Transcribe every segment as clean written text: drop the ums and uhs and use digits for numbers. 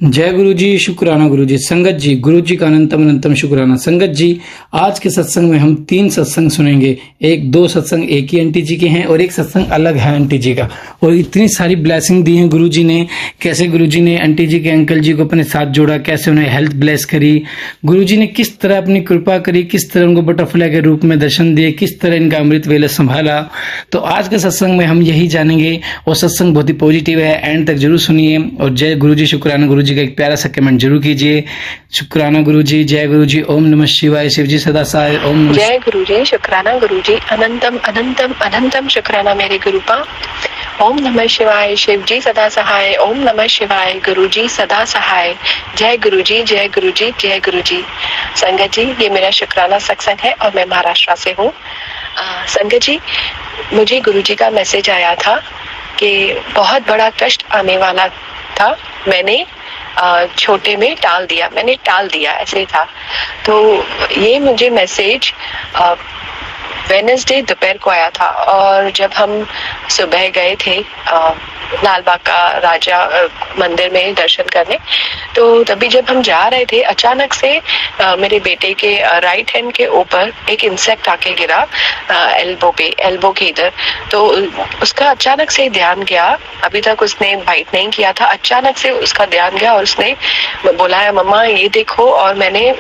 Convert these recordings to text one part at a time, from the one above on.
जय गुरु जी, शुक्राना गुरु जी। संगत जी, गुरु जी का अनंतम अनंतम शुक्राना। संगत जी, आज के सत्संग में हम 3 सत्संग सुनेंगे। 2 सत्संग एक ही आंटी जी के हैं और एक सत्संग अलग है आंटी जी का। और इतनी सारी ब्लेसिंग दी है गुरु जी ने, कैसे गुरु जी ने आंटी जी के अंकल जी को अपने साथ जोड़ा, कैसे उन्हें हेल्थ ब्लेस करी, गुरु जी ने किस तरह अपनी कृपा करी, किस तरह उनको बटरफ्लाई के रूप में दर्शन दिए, किस तरह इनका अमृत वेला संभाला। तो आज के सत्संग में हम यही जानेंगे और सत्संग बहुत ही पॉजिटिव है, एंड तक जरूर सुनिए। और जय गुरु जी, शुक्राना गुरु जी का एक प्यारा सा कमेंट जरूर कीजिए। शुक्राना गुरु जी, जय गुरु जी, ओम नमः शिवाय, शिव जी सदा सहाय, ओम नमः। जय गुरु जी, शुक्राना गुरु जी, अनंतम अनंतम अनंतम शुक्राना मेरे गुरुपा। ओम नमः शिवाय, शिव जी सदा सहाय, ओम नमः शिवाय, गुरु जी सदा सहाय। जय गुरु जी, जय गुरु जी, जय गुरु जी। संगत जी, ये मेरा शुक्राना सत्संग है और मैं महाराष्ट्र से हूँ। संगत जी, मुझे गुरु जी का मैसेज आया था कि बहुत बड़ा कष्ट आने वाला था। मैंने छोटे में टाल दिया ऐसे ही था। तो ये मुझे मैसेज वेडनेसडे दोपहर को आया था और जब हम सुबह गए थे लालबाग का राजा मंदिर में दर्शन करने, तो तभी जब हम जा रहे थे अचानक से मेरे बेटे के राइट हैंड के ऊपर एक इंसेक्ट आके गिरा एल्बो के इधर। तो उसका अचानक से ध्यान गया, अभी तक उसने बाइट नहीं किया था, अचानक से उसका ध्यान गया और उसने बोला मम्मा ये देखो। और मैंने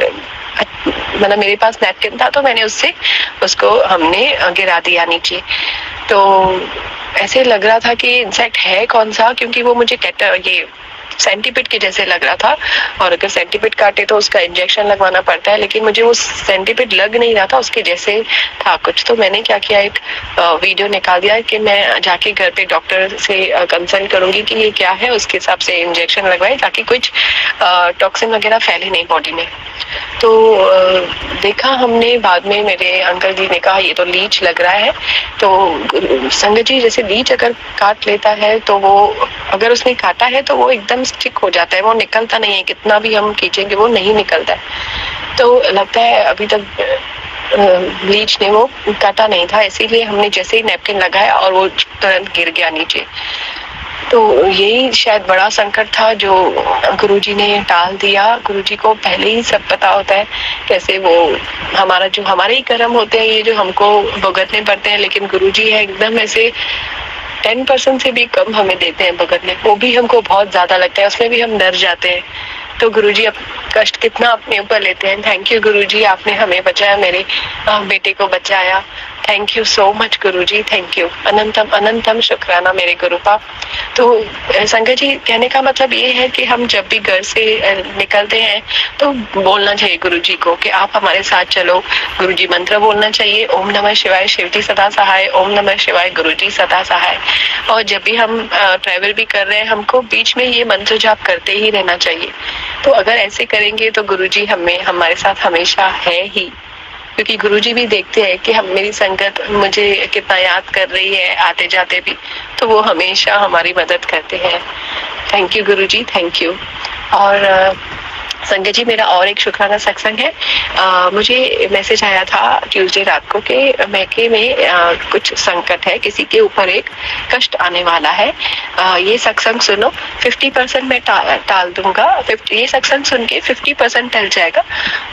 मतलब मेरे पास नैपकिन था तो मैंने उसको हमने गिरा दिया नीचे। तो ऐसे लग रहा था कि इंसेक्ट है कौन सा, क्योंकि वो मुझे ये सेंटीपिड के जैसे लग रहा था और अगर सेंटीपिड काटे तो उसका इंजेक्शन लगवाना पड़ता है, लेकिन मुझे वो सेंटीपिड लग नहीं रहा था, उसके जैसे था कुछ। तो मैंने क्या किया, एक वीडियो निकाल दिया कि मैं जाके घर पे डॉक्टर से कंसल्ट करूंगी कि ये क्या है, उसके हिसाब से इंजेक्शन लगवाए ताकि कुछ टॉक्सिन वगैरह फैले नहीं बॉडी में। तो देखा हमने, बाद में मेरे अंकल जी ने कहा ये तो लीच लग रहा है। तो संगत जी, जैसे लीच अगर काट लेता है तो वो, अगर उसने काटा है तो वो एकदम स्टिक हो जाता है, वो निकलता नहीं है, कितना भी हम खींचेंगे वो नहीं निकलता है। तो लगता है अभी तक ब्लीच ने वो काटा नहीं था, इसीलिए हमने जैसे ही नैपकिन लगाया और वो तुरंत गिर गया नीचे। तो यही शायद बड़ा संकट था जो गुरुजी ने टाल दिया। गुरुजी को पहले ही सब पता होता है कैसे वो हमारे ही कर्म होते हैं, ये जो हमको भुगतने पड़ते हैं, लेकिन गुरुजी है एकदम ऐसे 10% से भी कम हमें देते हैं भुगतने, वो भी हमको बहुत ज्यादा लगता है, उसमें भी हम डर जाते हैं। तो गुरुजी कष्ट कितना अपने ऊपर लेते हैं। थैंक यू गुरुजी, आपने हमें बचाया, मेरे बेटे को बचाया। Thank you so much Guruji, thank you, अनंतम अनंतम शुक्राना मेरे गुरुपा। तो संगत जी, कहने का मतलब ये है कि हम जब भी घर से निकलते हैं तो बोलना चाहिए गुरुजी को कि आप हमारे साथ चलो। गुरुजी मंत्र बोलना चाहिए, ओम नमः शिवाय, शिवजी सदा सहाय, ओम नमः शिवाय, गुरुजी सदा सहाय। और जब भी हम ट्रैवल भी कर रहे हैं, हमको बीच में ये मंत्र जाप करते ही रहना चाहिए। तो अगर ऐसे करेंगे तो गुरुजी हमारे साथ हमेशा है ही, क्योंकि गुरुजी भी देखते हैं कि मेरी संगत मुझे कितना याद कर रही है आते जाते भी, तो वो हमेशा हमारी मदद करते हैं। Thank you Guruji, thank you. और संगत जी, मेरा और एक शुक्राना सत्संग है। मुझे मैसेज आया था ट्यूसडे रात को कि मैके में कुछ संकट है, किसी के ऊपर एक कष्ट आने वाला है। ये सत्संग सुनो, 50% मैं टाल दूंगा। ये सत्संग सुन के 50% टल जाएगा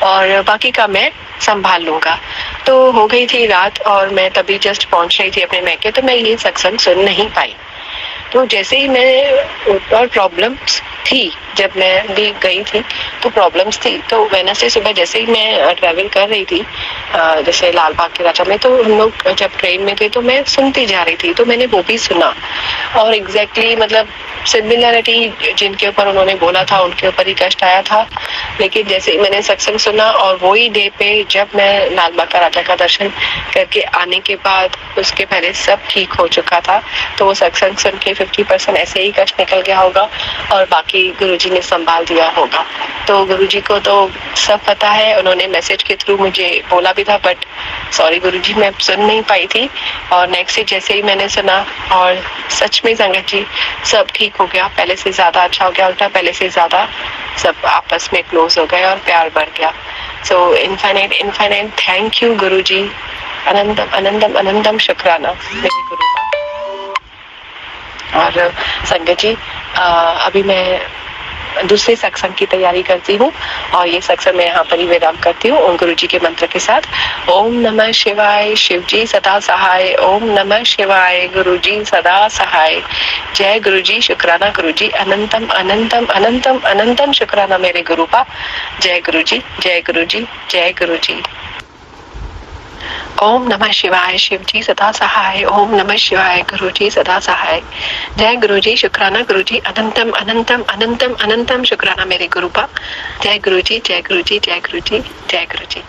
और बाकी का मैं संभाल लूंगा। तो हो गई थी रात और मैं तभी जस्ट पहुंच रही थी अपने मैके, तो मैं ये सत्संग सुन नहीं पाई। तो जैसे ही मैं, और प्रॉब्लम्स थी, जब मैं भी गई थी तो प्रॉब्लम्स थी। तो वेडनेसडे सुबह जैसे ही मैं ट्रैवल कर रही थी जैसे लालबाग के राजा में, तो हम लोग जब ट्रेन में थे तो मैं सुनती जा रही थी, तो मैंने वो भी सुना और एग्जैक्टली मतलब सिमिलरिटी जिनके ऊपर उन्होंने बोला था उनके ऊपर ही कष्ट आया था। लेकिन जैसे ही मैंने सत्संग सुना और वही डे पे जब मैं लालबाग का राजा का दर्शन करके आने के बाद, उसके पहले सब ठीक हो चुका था। तो वो सत्संग सुन के 50% ऐसे ही कष्ट निकल गया होगा और बाकी गुरुजी ने संभाल दिया होगा। तो गुरुजी को तो सब पता है, उन्होंने मैसेज के थ्रू मुझे बोला भी था, बट सॉरी गुरुजी, मैं सुन नहीं पाई थी। और नेक्स्ट डे जैसे ही मैंने सुना और सच में संगत जी सब ठीक हो गया, पहले से ज्यादा अच्छा हो गया, उल्टा पहले से ज्यादा सब आपस में क्लोज हो गए और प्यार बढ़ गया। सो इनफाइनाइट थैंक यू गुरुजी, अनंतम अनंतम अनंतम शुक्राना मेरे गुरु का। और संगत जी, अभी मैं दूसरे सत्संग की तैयारी करती हूँ और ये सत्संग मैं यहाँ पर ही विराम करती हूँ ओम गुरु जी के मंत्र के साथ। ओम नमः शिवाय, शिव जी सदा सहाय। ओम नमः शिवाय, गुरु जी सदा सहाय। जय गुरु जी, शुक्राना गुरु जी, अनंतम अनंतम अनंतम अनंतम शुक्राना मेरे गुरुपा। जय गुरु जी, जय गुरु जी, जय गुरु जी। ओम नमः शिवाय, शिव जी सदा सहाय। ओम नमः शिवाय, गुरु जी सदा सहाय। जय गुरु जी, शुक्राना गुरु जी, अनंतम अनंतम अनंतम अनंतम शुक्राना मेरे गुरुपा। जय गुरु जी, जय गुरु जी, जय गुरु जी, जय गुरु जी।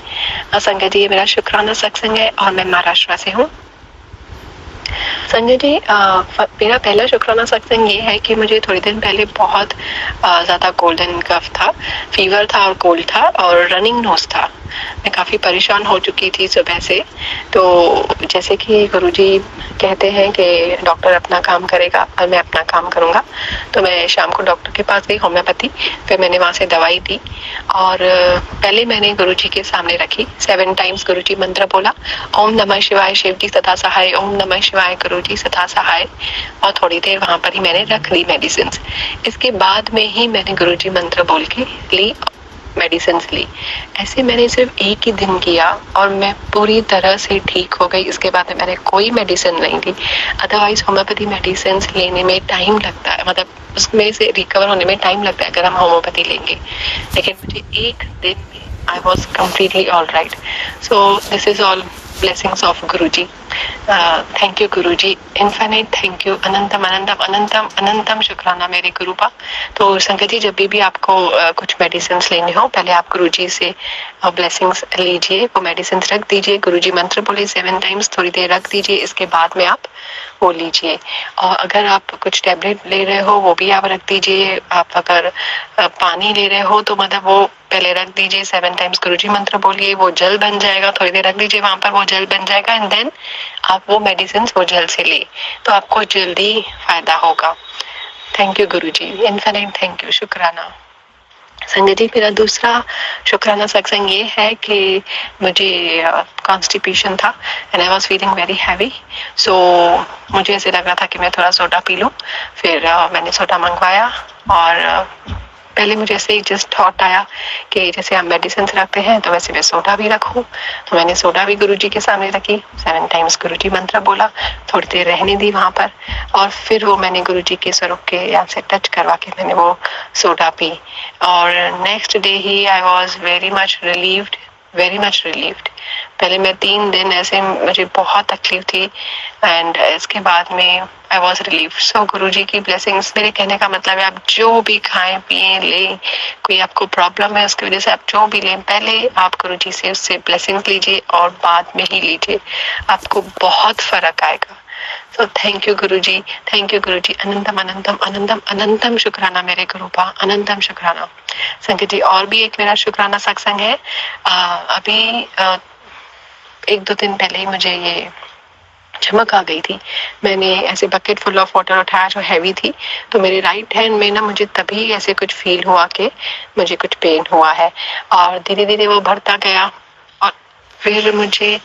संगत जी, ये मेरा शुक्राना सत्संग है और मैं महाराष्ट्र से हूँ। संजय जी, मेरा पहला शुक्राना सत्संग ये है कि मुझे थोड़ी दिन पहले बहुत ज्यादा कोल्ड एंड कफ था, फीवर था और कोल्ड था और रनिंग नोज था। मैं काफी परेशान हो चुकी थी सुबह से। तो जैसे कि गुरुजी कहते हैं कि डॉक्टर अपना काम करेगा और मैं अपना काम करूंगा, तो मैं शाम को डॉक्टर के पास गई होम्योपैथी। फिर मैंने वहां से दवाई दी और पहले मैंने गुरुजी के सामने रखी, 7 टाइम्स गुरुजी मंत्र बोला, ओम नमः शिवाय, शिव जी सदा सहाय। ओम नमः शिवाय, गुरु जी सदा सहाय। और थोड़ी देर वहां पर ही मैंने रख ली मेडिसिन। इसके बाद में ही मैंने गुरुजी मंत्र बोल के ली, मेडिसिन ली। ऐसे मैंने सिर्फ एक ही दिन किया और मैं पूरी तरह से ठीक हो गई। इसके बाद में मैंने कोई मेडिसिन नहीं ली। अदरवाइज होम्योपैथी मेडिसिन लेने में टाइम लगता है, मतलब उसमें से रिकवर होने में टाइम लगता है अगर हम होम्योपैथी लेंगे, लेकिन मुझे एक दिन में I was completely all right. So this is all blessings of Guruji. Thank you Guruji, infinite thank you, अनंतम अनंतम अनंतम अनंतम शुक्राना मेरे गुरुपा। तो संगत जी, जब भी आपको कुछ मेडिसिन लेने हो, पहले आप गुरुजी से ब्लेसिंग्स लीजिए, वो मेडिसिन रख दीजिए, गुरुजी मंत्र बोले 7 टाइम्स, थोड़ी देर रख दीजिए, इसके बाद में आप वो लीजिए। और अगर आप कुछ टैबलेट ले रहे हो वो भी आप रख दीजिए। आप अगर पानी ले रहे हो तो मतलब वो पहले रख दीजिए, 7 टाइम्स गुरुजी मंत्र बोलिए, वो जल बन जाएगा, थोड़ी देर रख दीजिए वहां पर, वो जल बन जाएगा एंड देन आप वो मेडिसिन वो जल से ले, तो आपको जल्दी फायदा होगा। Thank you Guruji, infinite thank you, शुक्राना। संजय जी, मेरा दूसरा शुक्राना सत्संग ये है कि मुझे कॉन्स्टिपेशन था and I was feeling very heavy. So मुझे ऐसे लग रहा था कि मैं थोड़ा सोडा पी लूं। फिर मैंने सोडा मंगवाया और पहले मुझे ऐसे ही जस्ट थॉट आया कि जैसे हम मेडिसिन रखते हैं तो वैसे मैं सोडा भी रखूं। तो मैंने सोडा भी गुरुजी के सामने रखी, 7 टाइम्स गुरुजी मंत्र बोला, थोड़ी देर रहने दी वहां पर और फिर वो मैंने गुरुजी के स्वरूप के यहाँ से टच करवा के मैंने वो सोडा पी। और next day he I was very much relieved, very much relieved. पहले मैं 3 दिन ऐसे मुझे बहुत तकलीफ थी एंड इसके बाद में आई वॉज रिलीव। सो गुरुजी की ब्लेसिंग्स, मेरे कहने का मतलब है आप जो भी खाएं पिए लें, कोई आपको प्रॉब्लम है उसकी वजह से आप जो भी लें, पहले आप गुरुजी से उससे ब्लेसिंग्स लीजिए और बाद में ही लीजिए, आपको बहुत फर्क आएगा। So thank you Guruji, thank you गुरुजी, अनंतम अनंतम अनंतम अनंतम शुक्राना मेरे गुरुपा, अनंतम शुक्राना। संगत जी, और भी एक मेरा शुक्राना सत्संग है। अभी 1-2 दिन पहले ही मुझे ये चमक आ गई थी। मैंने ऐसे बकेट फुल ऑफ वाटर उठाया जो हैवी थी, तो मेरे राइट हैंड में ना मुझे तभी ऐसे कुछ फील हुआ कि मुझे कुछ पेन हुआ है और धीरे धीरे वो बढ़ता गया और फिर मुझे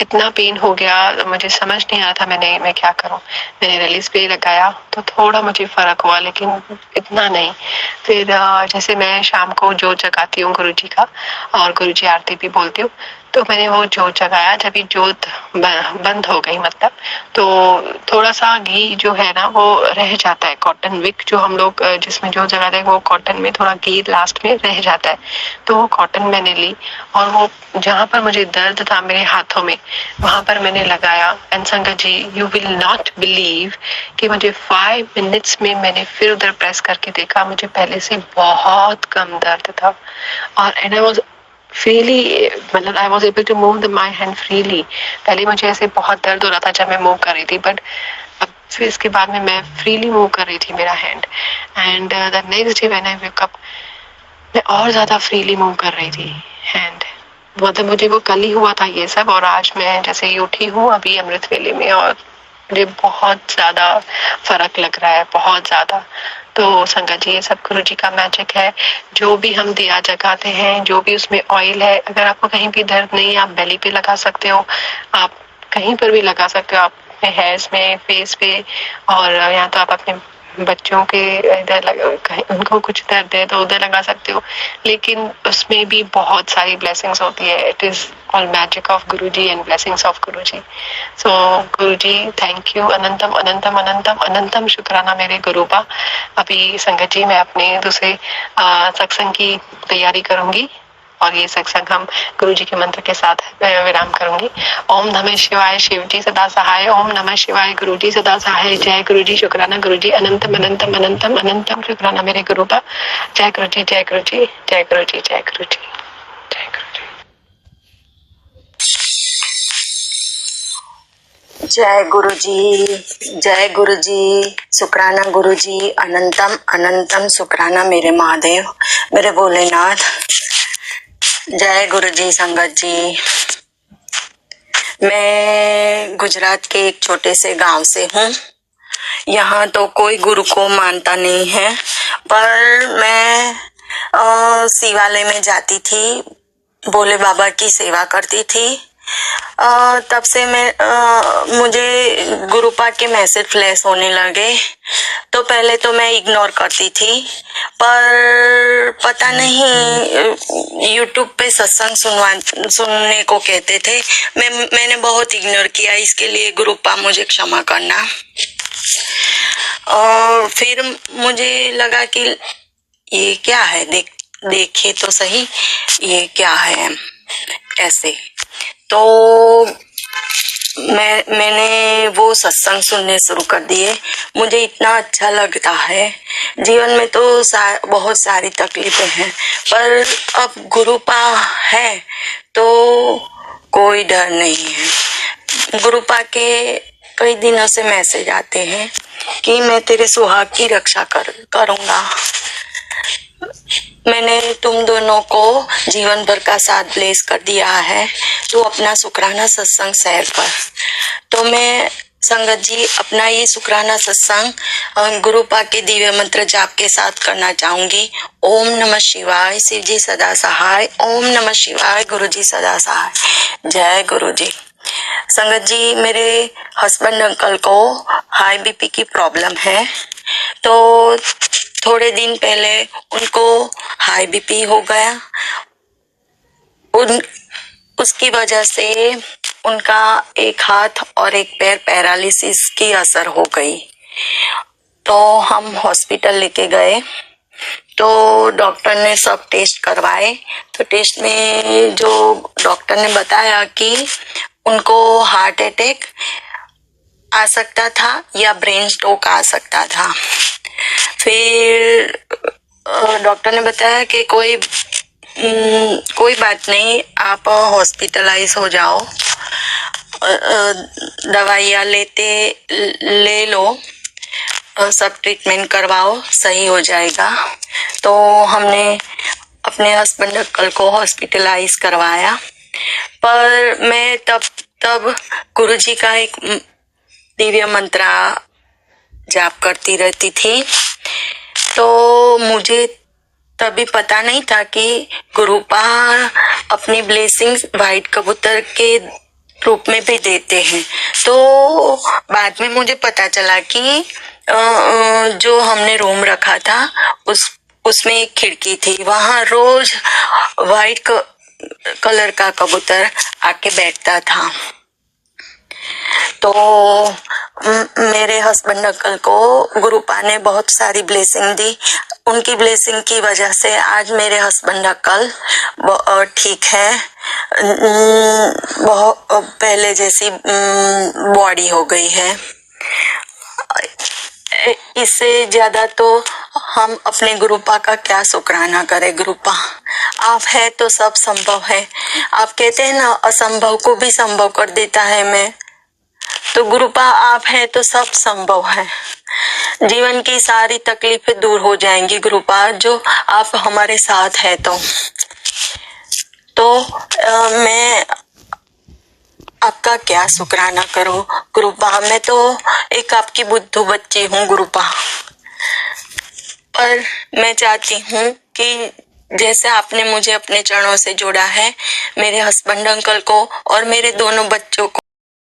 इतना पेन हो गया, मुझे समझ नहीं आ रहा था मैं क्या करूं। मैंने रिलीज पे लगाया तो थोड़ा मुझे फर्क हुआ, लेकिन इतना नहीं। फिर जैसे मैं शाम को जोत जगाती हूँ गुरुजी का और गुरुजी आरती भी बोलती हूँ, तो मैंने वो जोत जगाया। जब ये जोत बंद हो गई मतलब, तो थोड़ा सा घी जो है ना वो रह जाता है, कॉटन विक जो हम लोग जिसमें जोत जगाते हैं वो कॉटन में थोड़ा घी लास्ट में रह जाता है, तो वो कॉटन मैंने ली और वो जहाँ पर मुझे दर्द था मेरे हाथों में वहां पर मैंने लगाया। एंड संगत जी, यू विल नॉट बिलीव कि मुझे 5 मिनट्स में मैंने फिर उधर प्रेस करके देखा, मुझे पहले से बहुत कम दर्द था और एंड आई वाज फ्रीली, मतलब I was able to move my hand freely. पहले मुझे ऐसे बहुत दर्द हो रहा था जब मैं मूव कर रही थी, बट अब फिर इसके बाद में मैं फ्रीली मूव कर रही थी मेरा hand. And the next day when I wake up, मैं और ज्यादा फ्रीली मूव कर रही थी हैंड। मतलब मुझे वो कल ही हुआ था ये सब और आज मैं जैसे ही उठी हूँ अभी अमृत वेले में और मुझे बहुत ज्यादा फर्क लग रहा है, बहुत ज्यादा। तो संगत जी, ये सब गुरु जी का मैजिक है। जो भी हम दिया जगाते हैं, जो भी उसमें ऑयल है, अगर आपको कहीं भी दर्द नहीं है आप बेली पे लगा सकते हो, आप कहीं पर भी लगा सकते हो, आप अपने हेयर्स में, फेस पे, और या तो आप अपने बच्चों के इधर कहीं उनको कुछ दर्द है तो उधर लगा सकते हो, लेकिन उसमें भी बहुत सारी ब्लेसिंग्स होती है. It is all magic of Guruji and blessings of Guruji. So Guruji thank you. अनंतम अनंतम अनंतम अनंतम शुक्राना मेरे गुरुपा. अभी संगत जी मैं अपने दूसरे सत्संग की तैयारी करूंगी और ये सत्संग हम गुरु जी के मंत्र के साथ विराम करूंगी. ओम नमः शिवाय. शिव जी सदा सहाय. ओम नमः शिवाय. गुरु जी सदा सहाय. जय गुरु जी. शुक्राना गुरु जी. अनंतम अनंतम अनंतम अनंतम शुक्राना मेरे गुरु का. जय गुरु जी. जय गुरु जी. जय गुरु जी. जय गुरु जी. जय गुरु जी. जय गुरु जी. जय गुरु जी. शुक्राना गुरु जी. अनंतम अनंतम शुक्राना मेरे महादेव, मेरे भोलेनाथ. जय गुरु जी. संगत जी, मैं गुजरात के एक छोटे से गांव से हूँ. यहाँ तो कोई गुरु को मानता नहीं है, पर मैं शिवालय में जाती थी, भोले बाबा की सेवा करती थी. तब से मैं मुझे गुरुपा के मैसेज फ्लैश होने लगे. तो पहले तो मैं इग्नोर करती थी, पर पता नहीं यूट्यूब पे सत्संग सुनने को कहते थे. मैंने बहुत इग्नोर किया. इसके लिए गुरुपा मुझे क्षमा करना. और फिर मुझे लगा कि ये क्या है, देखे तो सही ये क्या है ऐसे. तो मैंने वो सत्संग सुनने शुरू कर दिए. मुझे इतना अच्छा लगता है. जीवन में तो बहुत सारी तकलीफें हैं, पर अब गुरुपा है तो कोई डर नहीं है. गुरुपा के कई दिनों से मैसेज आते हैं कि मैं तेरे सुहाग की रक्षा करूंगा. मैंने तुम दोनों को जीवन भर का साथ ब्लेस कर दिया है. तो अपना शुक्राना सत्संग शेयर कर. तो मैं संगत जी अपना ये शुक्राना सत्संग गुरुपा के दिव्य मंत्र जाप के साथ करना चाहूंगी. ओम नमः शिवाय. शिव जी सदा सहाय. ओम नमः शिवाय. गुरु जी सदा सहाय. जय गुरु जी. संगत जी, मेरे हस्बैंड अंकल को हाई बीपी की प्रॉब्लम है. तो थोड़े दिन पहले उनको हाई बीपी हो गया. उसकी वजह से उनका एक हाथ और एक पैर पैरालिसिस की असर हो गई. तो हम हॉस्पिटल लेके गए. तो डॉक्टर ने सब टेस्ट करवाए. तो टेस्ट में जो डॉक्टर ने बताया कि उनको हार्ट अटैक आ सकता था या ब्रेन स्ट्रोक आ सकता था. फिर डॉक्टर ने बताया कि कोई बात नहीं, आप हॉस्पिटलाइज हो जाओ, दवाइयाँ ले लो, सब ट्रीटमेंट करवाओ, सही हो जाएगा. तो हमने अपने हस्बैंड अंकल को हॉस्पिटलाइज करवाया. पर मैं तब गुरुजी का एक दिव्य मंत्र जाप करती रहती थी. तो मुझे तभी पता नहीं था कि गुरुपा अपनी ब्लेसिंग्स वाइट कबूतर के रूप में भी देते हैं. तो बाद में मुझे पता चला कि जो हमने रूम रखा था उसमें एक खिड़की थी. वहां रोज वाइट कलर का कबूतर आके बैठता था. तो मेरे हस्बैंड अंकल को गुरुपा ने बहुत सारी ब्लेसिंग दी. उनकी ब्लेसिंग की वजह से आज मेरे हस्बैंड अंकल ठीक है. बहुत पहले जैसी बॉडी हो गई है. इससे ज्यादा तो हम अपने गुरुपा का क्या शुक्राना करें. गुरुपा आप है तो सब संभव है. आप कहते हैं ना, असंभव को भी संभव कर देता है मैं. तो गुरुपा आप है तो सब संभव है. जीवन की सारी तकलीफें दूर हो जाएंगी गुरुपा, जो आप हमारे साथ है. तो मैं आपका क्या शुक्राना करूं गुरुपा. मैं तो एक आपकी बुद्धू बच्ची हूँ गुरुपा. पर मैं चाहती हूँ कि जैसे आपने मुझे अपने चरणों से जोड़ा है, मेरे हस्बैंड अंकल को और मेरे दोनों बच्चों